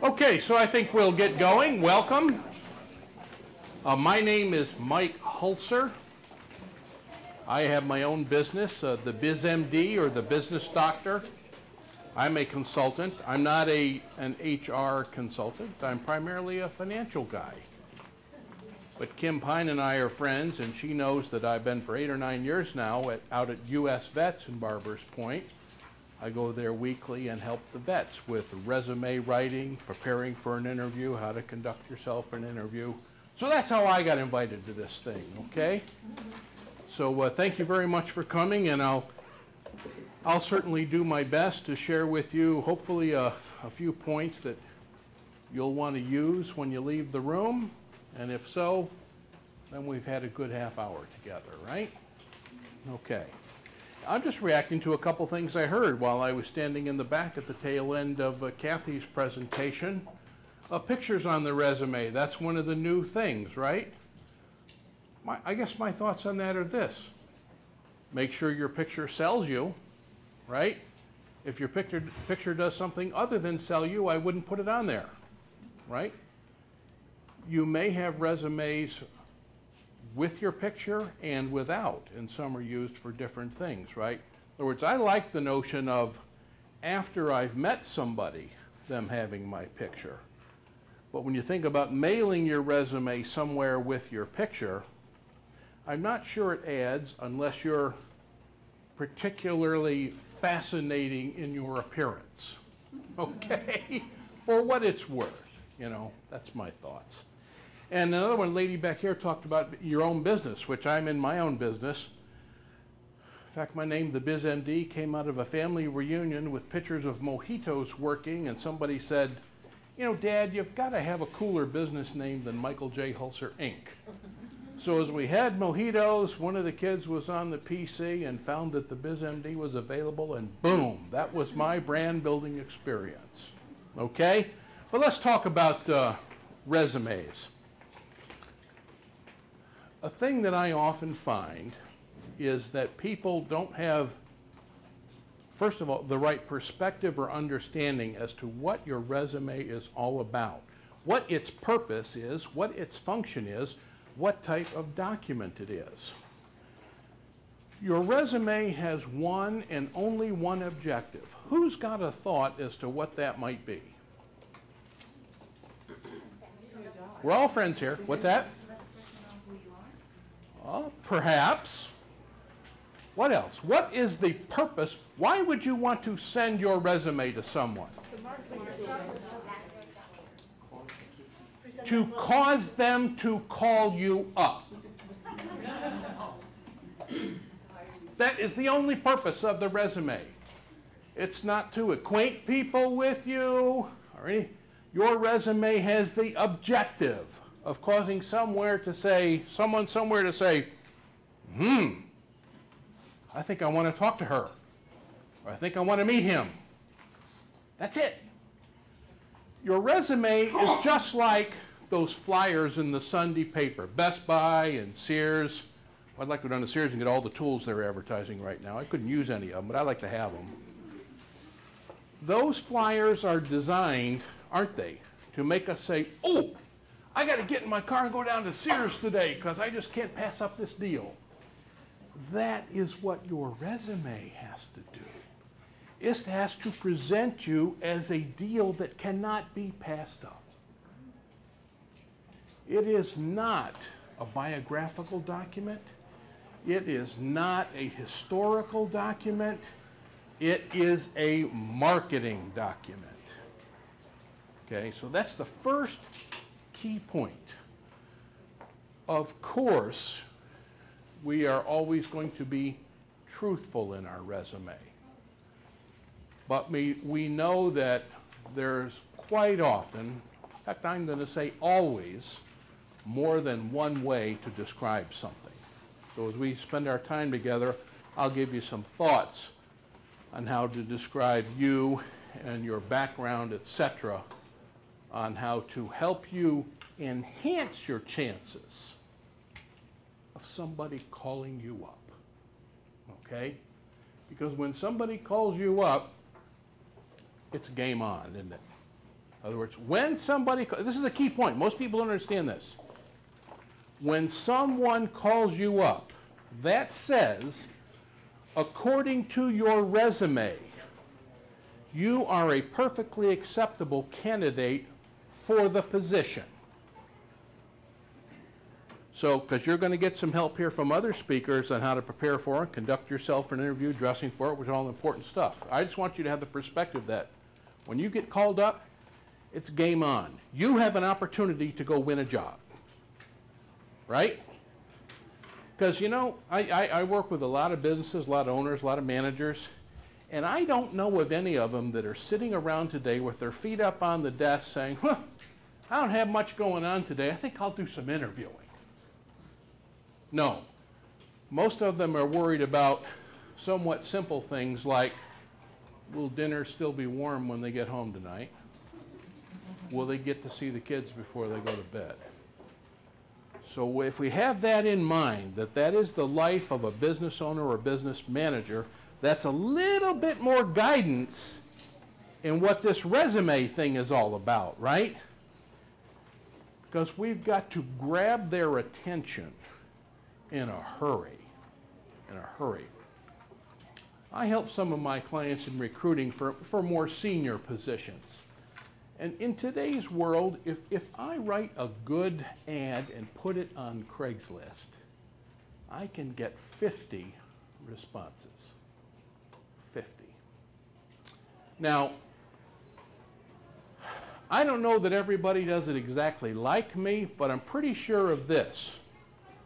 Okay, so I think we'll get going. Welcome. My name is Mike Hulser. I have my own business, the BizMD, or the Business Doctor. I'm a consultant. I'm not an HR consultant. I'm primarily a financial guy. But Kim Pine and I are friends, and she knows that I've been for 8 or 9 years now out at US Vets in Barbers Point. I go there weekly and help the vets with resume writing, preparing for an interview, how to conduct yourself for an interview. So that's how I got invited to this thing, okay? So thank you very much for coming, and I'll certainly do my best to share with you hopefully a few points that you'll want to use when you leave the room, and if so, then we've had a good half hour together, right? Okay. I'm just reacting to a couple things I heard while I was standing in the back at the tail end of Kathy's presentation. Pictures on the resume, that's one of the new things, right? I guess my thoughts on that are this. Make sure your picture sells you, right? If your picture does something other than sell you, I wouldn't put it on there, right? You may have resumes with your picture and without, and some are used for different things, right? In other words, I like the notion of after I've met somebody, them having my picture. But when you think about mailing your resume somewhere with your picture, I'm not sure it adds unless you're particularly fascinating in your appearance, okay? For what it's worth, you know, that's my thoughts. And another one, lady back here, talked about your own business, which I'm in my own business. In fact, my name, the BizMD, came out of a family reunion with pictures of mojitos working, and somebody said, you know, Dad, you've got to have a cooler business name than Michael J. Hulser, Inc. So as we had mojitos, one of the kids was on the PC and found that the BizMD was available, and boom, that was my brand building experience. Okay? But let's talk about resumes. A thing that I often find is that people don't have, first of all, the right perspective or understanding as to what your resume is all about, what its purpose is, what its function is, what type of document it is. Your resume has one and only one objective. Who's got a thought as to what that might be? We're all friends here. What's that? Perhaps. What else? What is the purpose? Why would you want to send your resume to someone? To cause them to call you up. That is the only purpose of the resume. It's not to acquaint people with you or anything. Your resume has the objective of causing someone somewhere to say, I think I want to talk to her, or I think I want to meet him. That's it. Your resume is just like those flyers in the Sunday paper, Best Buy and Sears. I'd like to go down to Sears and get all the tools they're advertising right now. I couldn't use any of them, but I like to have them. Those flyers are designed, aren't they, to make us say, oh, I got to get in my car and go down to Sears today because I just can't pass up this deal. That is what your resume has to do. It has to present you as a deal that cannot be passed up. It is not a biographical document. It is not a historical document. It is a marketing document. Okay, so that's the first key point. Of course, we are always going to be truthful in our resume. But we know that there's quite often, in fact, I'm going to say always, more than one way to describe something. So as we spend our time together, I'll give you some thoughts on how to describe you and your background, etc., on how to help you enhance your chances of somebody calling you up, okay? Because when somebody calls you up, it's game on, isn't it? In other words, when somebody, this is a key point, most people don't understand this. When someone calls you up, that says, according to your resume, you are a perfectly acceptable candidate for the position. So, because you're going to get some help here from other speakers on how to prepare for it, conduct yourself for an interview, dressing for it, which is all important stuff. I just want you to have the perspective that when you get called up, it's game on. You have an opportunity to go win a job, right? Because, you know, I work with a lot of businesses, a lot of owners, a lot of managers, and I don't know of any of them that are sitting around today with their feet up on the desk saying, huh, I don't have much going on today. I think I'll do some interviewing. No. Most of them are worried about somewhat simple things like, will dinner still be warm when they get home tonight? Will they get to see the kids before they go to bed? So if we have that in mind, that that is the life of a business owner or a business manager, that's a little bit more guidance in what this resume thing is all about, right? Because we've got to grab their attention in a hurry, I help some of my clients in recruiting for more senior positions. And in today's world, if I write a good ad and put it on Craigslist, I can get 50 responses. 50. Now, I don't know that everybody does it exactly like me, but I'm pretty sure of this.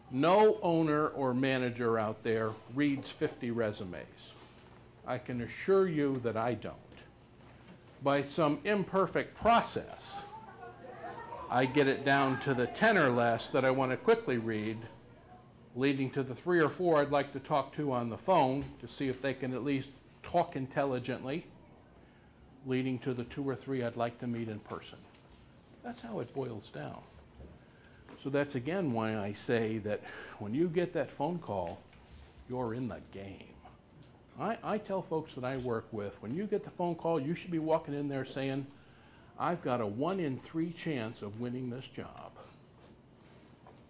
No owner or manager out there reads 50 resumes. I can assure you that I don't. By some imperfect process, I get it down to the 10 or less that I want to quickly read, leading to the 3 or 4 I'd like to talk to on the phone to see if they can at least talk intelligently, leading to the 2 or 3 I'd like to meet in person. That's how it boils down. So that's again why I say that when you get that phone call, you're in the game. I tell folks that I work with, when you get the phone call, you should be walking in there saying, I've got a 1 in 3 chance of winning this job.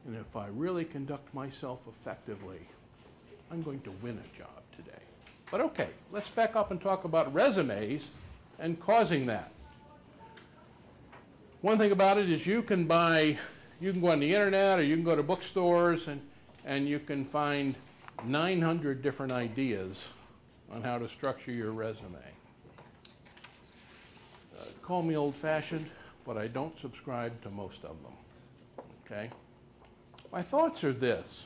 And if I really conduct myself effectively, I'm going to win a job today. But okay, let's back up and talk about resumes and causing that. One thing about it is you can go on the internet or you can go to bookstores and you can find 900 different ideas on how to structure your resume. Call me old-fashioned, but I don't subscribe to most of them, okay? My thoughts are this.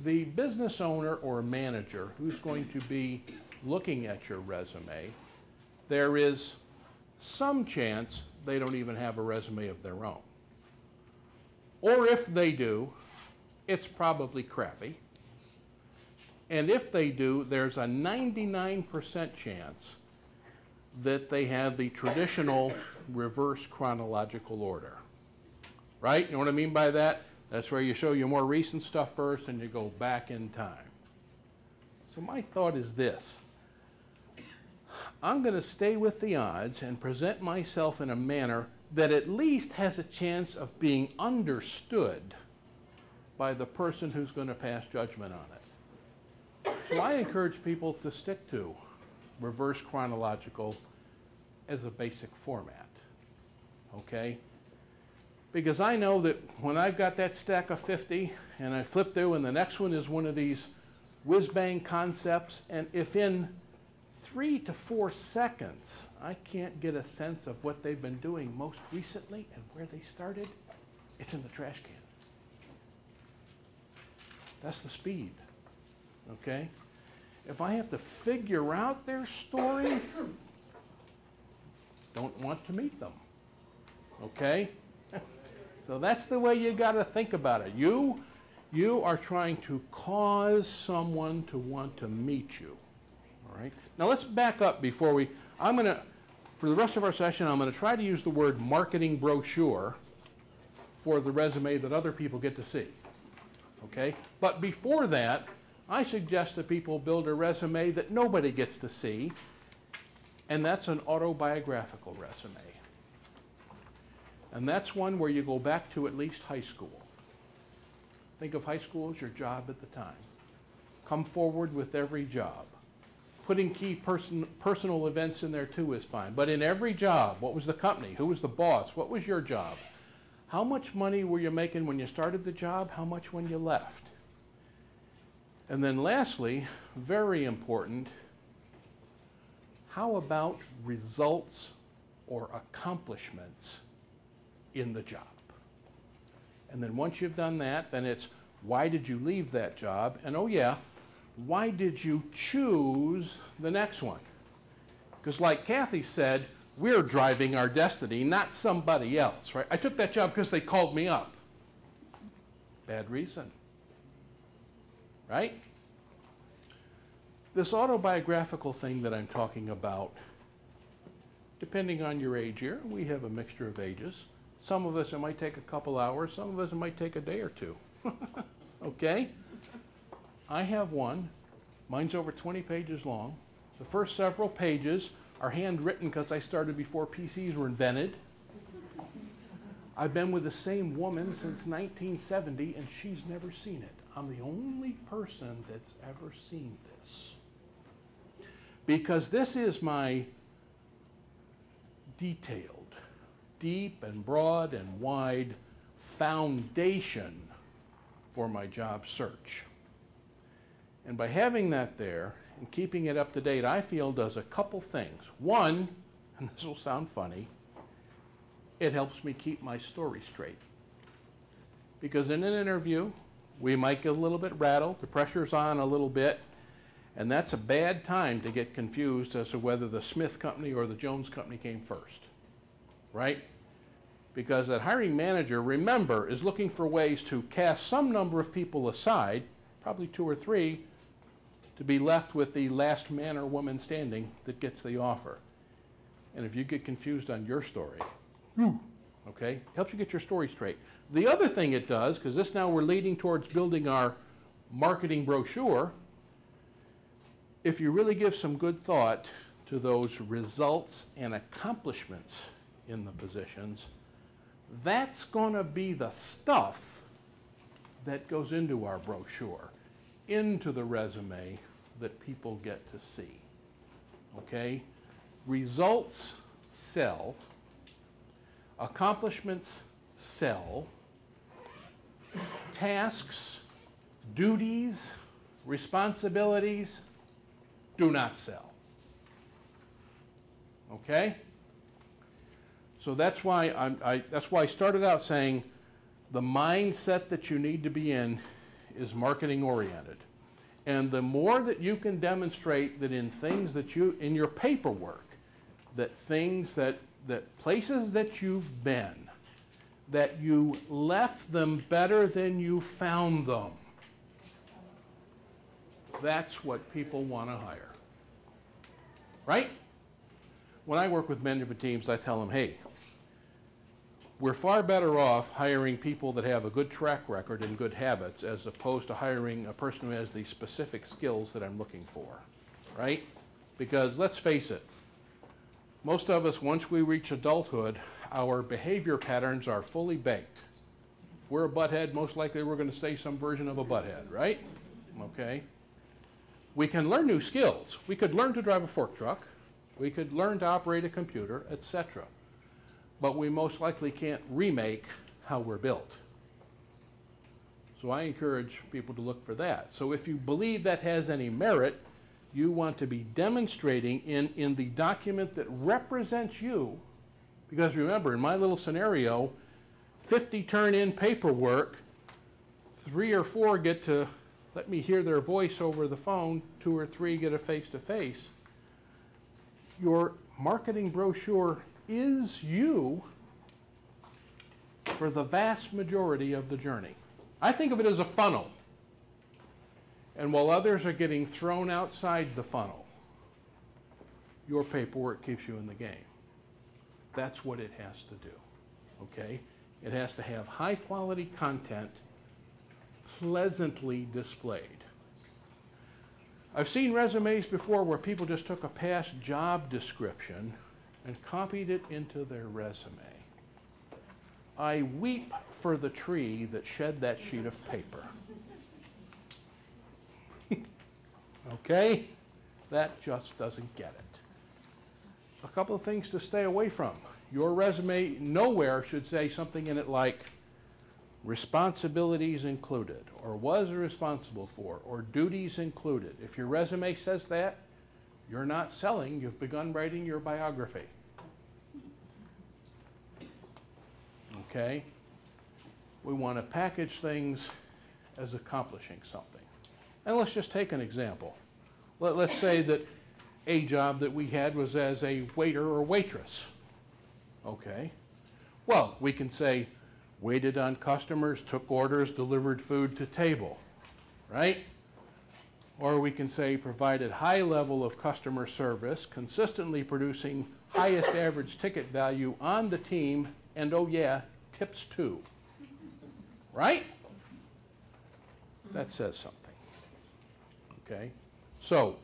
The business owner or manager who's going to be looking at your resume, there is some chance they don't even have a resume of their own. Or if they do, it's probably crappy. And if they do, there's a 99% chance that they have the traditional reverse chronological order. Right? You know what I mean by that? That's where you show your more recent stuff first and you go back in time. So my thought is this. I'm going to stay with the odds and present myself in a manner that at least has a chance of being understood by the person who's going to pass judgment on it. So I encourage people to stick to reverse chronological as a basic format, okay? Because I know that when I've got that stack of 50 and I flip through and the next one is one of these whiz-bang concepts, and if in 3 to 4 seconds I can't get a sense of what they've been doing most recently and where they started, it's in the trash can. That's the speed, okay? If I have to figure out their story, don't want to meet them, okay? So that's the way you got to think about it. You are trying to cause someone to want to meet you, all right? Now let's back up before for the rest of our session, I'm going to try to use the word marketing brochure for the resume that other people get to see, okay? But before that, I suggest that people build a resume that nobody gets to see And that's an autobiographical resume. And that's one where you go back to at least high school. Think of high school as your job at the time. Come forward with every job. Putting key personal events in there too is fine. But in every job, what was the company? Who was the boss? What was your job? How much money were you making when you started the job? How much when you left? And then lastly, very important, how about results or accomplishments in the job? And then once you've done that, then it's why did you leave that job? And oh yeah, why did you choose the next one? Because like Kathy said, we're driving our destiny, not somebody else, right? I took that job because they called me up. Bad reason, right? This autobiographical thing that I'm talking about, depending on your age here, we have a mixture of ages. Some of us, it might take a couple hours. Some of us, it might take a day or two. Okay? I have one. Mine's over 20 pages long. The first several pages are handwritten because I started before PCs were invented. I've been with the same woman since 1970, and she's never seen it. I'm the only person that's ever seen this. Because this is my detailed, deep and broad and wide foundation for my job search. And by having that there and keeping it up to date, I feel does a couple things. One, and this will sound funny, it helps me keep my story straight. Because in an interview, we might get a little bit rattled, the pressure's on a little bit, and that's a bad time to get confused as to whether the Smith Company or the Jones Company came first, right? Because that hiring manager, remember, is looking for ways to cast some number of people aside, probably 2 or 3, to be left with the last man or woman standing that gets the offer. And if you get confused on your story, okay, it helps you get your story straight. The other thing it does, because this now we're leading towards building our marketing brochure, if you really give some good thought to those results and accomplishments in the positions, that's going to be the stuff that goes into our brochure, into the resume that people get to see. Okay? Results sell, accomplishments sell, tasks, duties, responsibilities do not sell. Okay? So that's why I started out saying the mindset that you need to be in is marketing oriented. And the more that you can demonstrate that in things that in your paperwork, that things that places that you've been, that you left them better than you found them. That's what people want to hire. Right? When I work with management teams, I tell them, hey, we're far better off hiring people that have a good track record and good habits as opposed to hiring a person who has the specific skills that I'm looking for. Right? Because let's face it, most of us, once we reach adulthood, our behavior patterns are fully baked. If we're a butthead, most likely we're going to stay some version of a butthead, right? Okay. We can learn new skills. We could learn to drive a fork truck. We could learn to operate a computer, etc. But we most likely can't remake how we're built. So I encourage people to look for that. So if you believe that has any merit, you want to be demonstrating in the document that represents you, because remember, in my little scenario, 50 turn in paperwork, 3 or 4 get to let me hear their voice over the phone, 2 or 3 get a face-to-face. Your marketing brochure is you for the vast majority of the journey. I think of it as a funnel. And while others are getting thrown outside the funnel, your paperwork keeps you in the game. That's what it has to do, okay? It has to have high-quality content pleasantly displayed. I've seen resumes before where people just took a past job description and copied it into their resume. I weep for the tree that shed that sheet of paper. Okay? That just doesn't get it. A couple of things to stay away from. Your resume nowhere should say something in it like responsibilities included, or was responsible for, or duties included. If your resume says that, you're not selling, you've begun writing your biography. Okay? We want to package things as accomplishing something. And let's just take an example. Let's say that a job that we had was as a waiter or waitress. Okay? Well, we can say, waited on customers, took orders, delivered food to table, right? Or we can say, provided high level of customer service, consistently producing highest average ticket value on the team, and oh yeah, tips too. Right? That says something. Okay? So,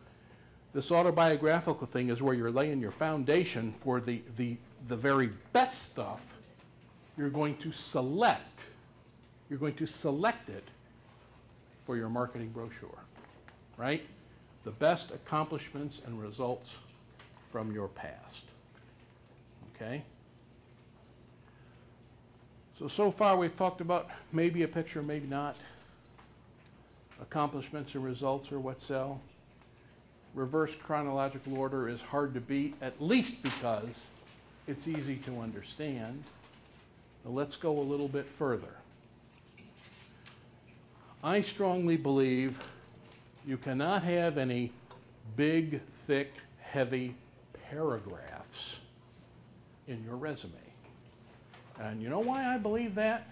this autobiographical thing is where you're laying your foundation for the very best stuff. You're going to select. You're going to select it for your marketing brochure, right? The best accomplishments and results from your past, okay? So far we've talked about maybe a picture, maybe not. Accomplishments and results are what sell. Reverse chronological order is hard to beat, at least because it's easy to understand. Now let's go a little bit further. I strongly believe you cannot have any big, thick, heavy paragraphs in your resume. And you know why I believe that?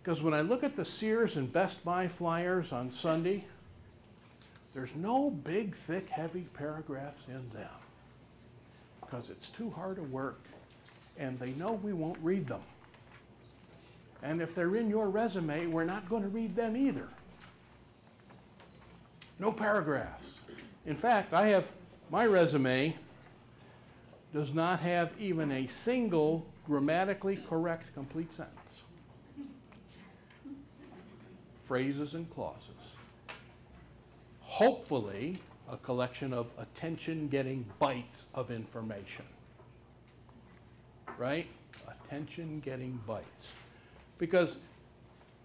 Because when I look at the Sears and Best Buy flyers on Sunday, there's no big, thick, heavy paragraphs in them. Because it's too hard to work, and they know we won't read them. And if they're in your resume, we're not going to read them either. No paragraphs. In fact, my resume does not have even a single grammatically correct complete sentence. Phrases and clauses. Hopefully, a collection of attention-getting bites of information. Right? Attention-getting bites. Because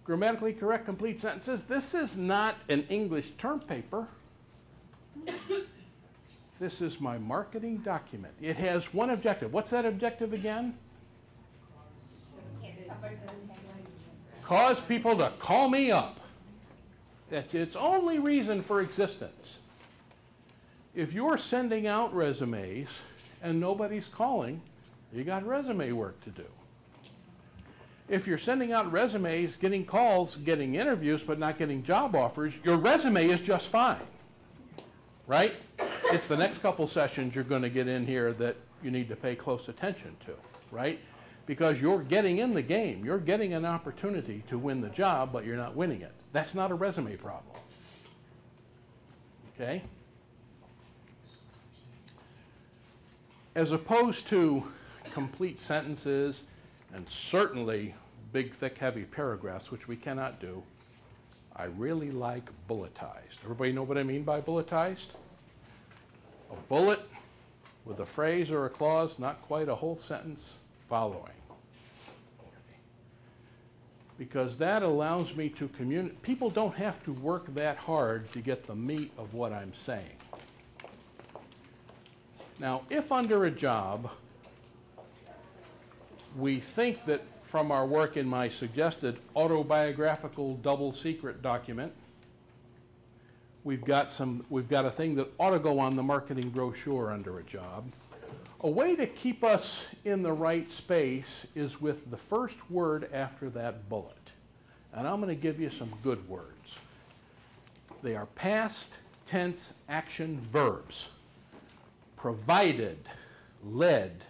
grammatically correct complete sentences, this is not an English term paper. This is my marketing document. It has one objective. What's that objective again? Cause people to call me up. That's its only reason for existence. If you're sending out resumes and nobody's calling, you got resume work to do. If you're sending out resumes, getting calls, getting interviews, but not getting job offers, your resume is just fine, right? It's the next couple sessions you're going to get in here that you need to pay close attention to, right? Because you're getting in the game. You're getting an opportunity to win the job, but you're not winning it. That's not a resume problem, okay? As opposed to complete sentences and certainly big, thick, heavy paragraphs, which we cannot do, I really like bulletized. Everybody know what I mean by bulletized? A bullet with a phrase or a clause, not quite a whole sentence, following. Okay. Because that allows me to communicate. People don't have to work that hard to get the meat of what I'm saying. Now, if under a job, we think that from our work in my suggested autobiographical double secret document, we've got a thing that ought to go on the marketing brochure under a job. A way to keep us in the right space is with the first word after that bullet. And I'm going to give you some good words. They are past tense action verbs. Provided, led,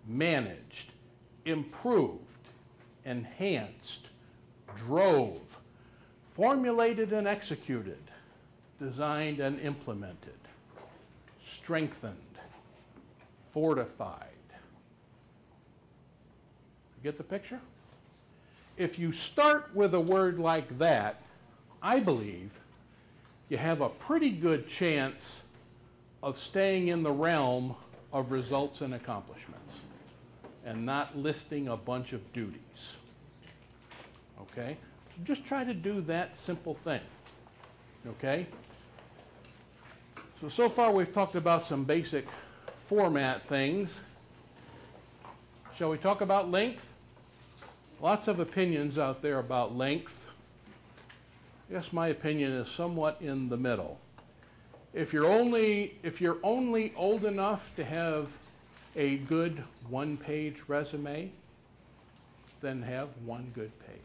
managed, improved, enhanced, drove, formulated and executed, designed and implemented, strengthened, fortified. You get the picture? If you start with a word like that, I believe you have a pretty good chance of staying in the realm of results and accomplishments and not listing a bunch of duties. Okay? So just try to do that simple thing. Okay? So far we've talked about some basic format things. Shall we talk about length? Lots of opinions out there about length. I guess my opinion is somewhat in the middle. If you're only old enough to have a good one-page resume, then have one good page.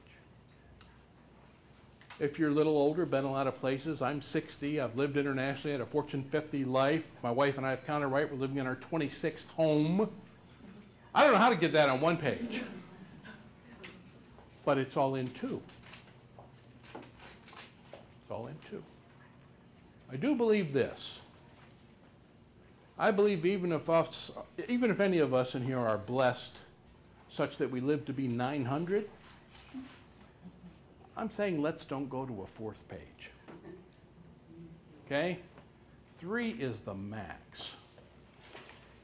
If you're a little older, been a lot of places, I'm 60, I've lived internationally, had a Fortune 50 life. My wife and I have counted right, we're living in our 26th home. I don't know how to get that on one page, but it's all in two. It's all in two. I do believe this. I believe even if any of us in here are blessed such that we live to be 900, I'm saying let's don't go to a fourth page. Okay? 3 is the max.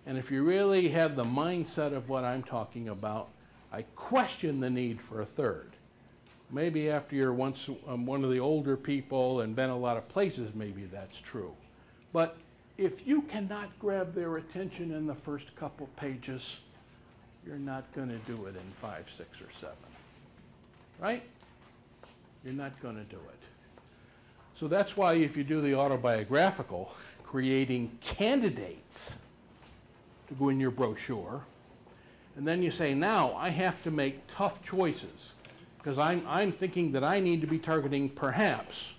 And if you really have the mindset of what I'm talking about, I question the need for a third. Maybe after you're once one of the older people and been a lot of places, maybe that's true. But if you cannot grab their attention in the first couple pages, you're not going to do it in 5, 6, or 7. Right? You're not going to do it. So that's why if you do the autobiographical, creating candidates to go in your brochure, and then you say, now I have to make tough choices, because I'm thinking that I need to be targeting perhaps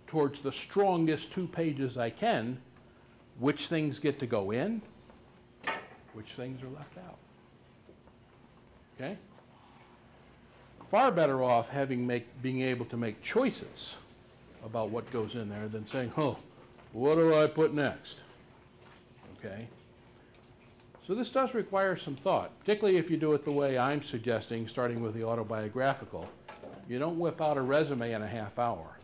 towards the strongest 2 pages I can. Which things get to go in? Which things are left out? Okay? Far better off being able to make choices about what goes in there than saying, oh, what do I put next? Okay? So this does require some thought, particularly if you do it the way I'm suggesting, starting with the autobiographical. You don't whip out a resume in a half hour.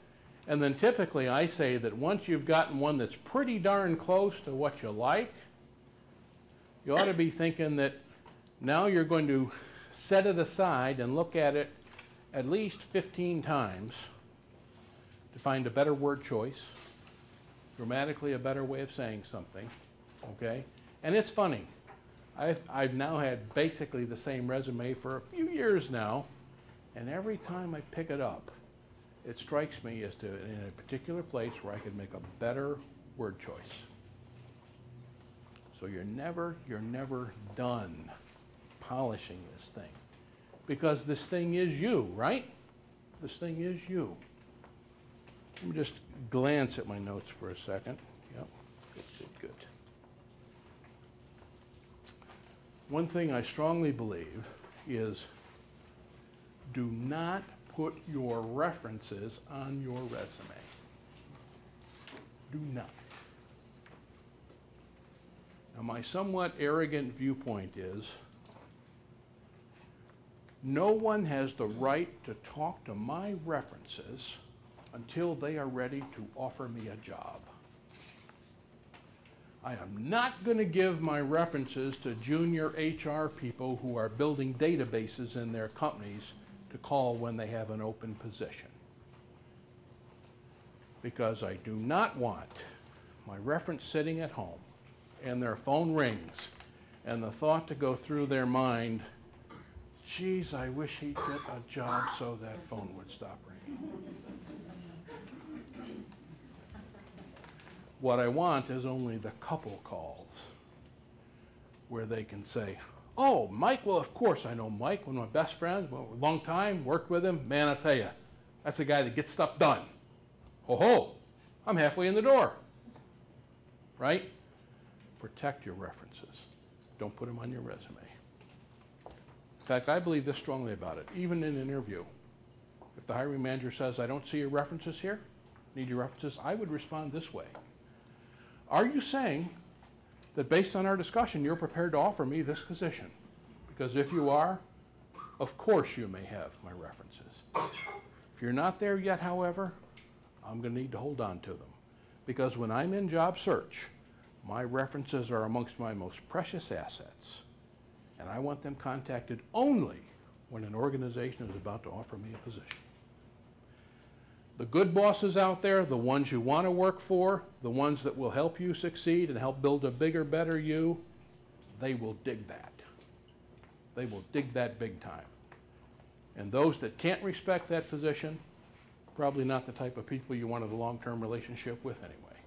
And then typically I say that once you've gotten one that's pretty darn close to what you like, you ought to be thinking that now you're going to set it aside and look at it at least 15 times to find a better word choice, grammatically a better way of saying something, okay? And it's funny. I've now had basically the same resume for a few years now, and every time I pick it up, it strikes me as to in a particular place where I could make a better word choice. So you're never done polishing this thing, because this thing is you, right? This thing is you. Let me just glance at my notes for a second. Yep, good. One thing I strongly believe is do not put your references on your resume. Do not. Now, my somewhat arrogant viewpoint is no one has the right to talk to my references until they are ready to offer me a job. I am not going to give my references to junior HR people who are building databases in their companies to call when they have an open position. Because I do not want my reference sitting at home and their phone rings and the thought to go through their mind, geez, I wish he'd get a job so that phone would stop ringing. What I want is only the couple calls where they can say, oh, Mike, well, of course I know Mike, one of my best friends, well, long time, worked with him. Man, I tell you, that's a guy that gets stuff done. Ho, I'm halfway in the door, right? Protect your references. Don't put them on your resume. In fact, I believe this strongly about it, even in an interview. If the hiring manager says, I don't see your references here, need your references, I would respond this way. Are you saying that based on our discussion, you're prepared to offer me this position? Because if you are, of course you may have my references. If you're not there yet, however, I'm going to need to hold on to them. Because when I'm in job search, my references are amongst my most precious assets. And I want them contacted only when an organization is about to offer me a position. The good bosses out there, the ones you want to work for, the ones that will help you succeed and help build a bigger, better you, they will dig that. They will dig that big time. And those that can't respect that position, probably not the type of people you want a long-term relationship with anyway.